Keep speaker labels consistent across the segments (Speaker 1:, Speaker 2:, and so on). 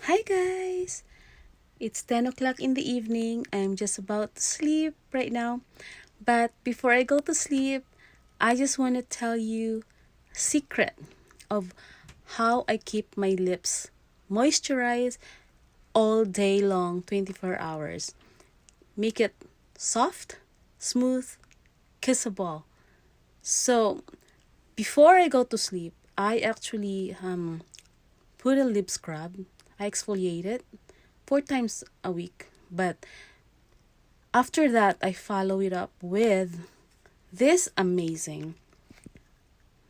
Speaker 1: Hi guys! It's 10 o'clock in the evening. I'm just about to sleep right now. But before I go to sleep, I just want to tell you a secret of how I keep my lips moisturized all day long, 24 hours. Make it soft, smooth, kissable. So, before I go to sleep, I actually put a lip scrub. I exfoliate it 4 times a week. But after that, I follow it up with this amazing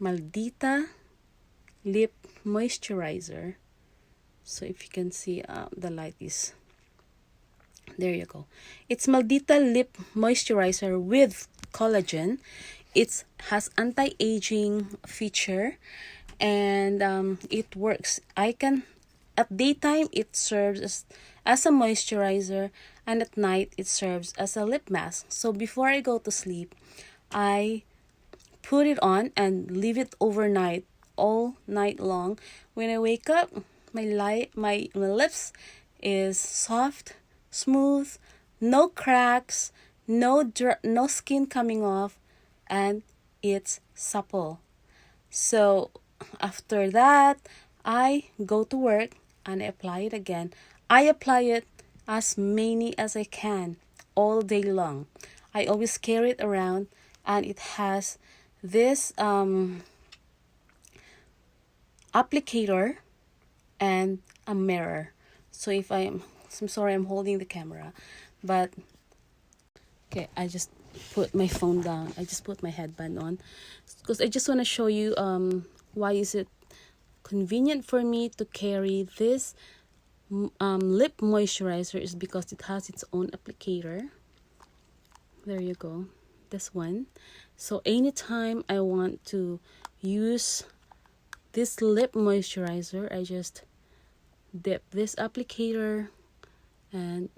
Speaker 1: Maldita Lip Moisturizer. So if you can see, the light is... There you go. It's Maldita Lip Moisturizer with collagen. It has anti-aging feature and it works. At daytime it serves as a moisturizer, and at night it serves as a lip mask. So before I go to sleep, I put it on and leave it overnight, all night long. When I wake up, my lips is soft, smooth, no cracks, no skin coming off, and it's supple. So after that, I go to work and I apply it again. I apply it as many as I can all day long. I always carry it around, and it has this applicator and a mirror. So I'm sorry, I'm holding the camera, but okay, I just put my phone down. I just put my headband on because I just want to show you why is it convenient for me to carry this lip moisturizer is because it has its own applicator. There you go, this one. So anytime I want to use this lip moisturizer, I just dip this applicator and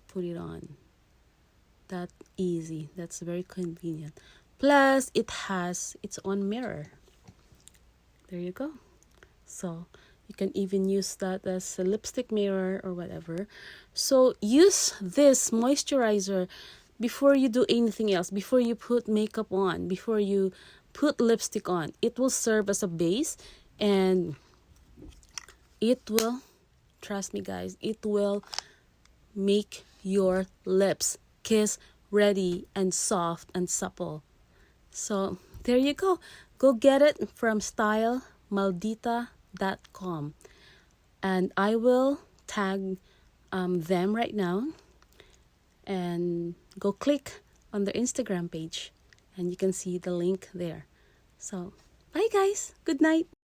Speaker 1: put it on. That easy. That's very convenient. Plus it has its own mirror. There you go. So you can even use that as a lipstick mirror or whatever. So use this moisturizer before you do anything else, before you put makeup on, before you put lipstick on. It will serve as a base, and it will, trust me guys, it will make your lips kiss ready and soft and supple. So there you go. Go get it from stylemaldita.com, and I will tag them right now, and go click on their Instagram page and you can see the link there. So bye guys, good night.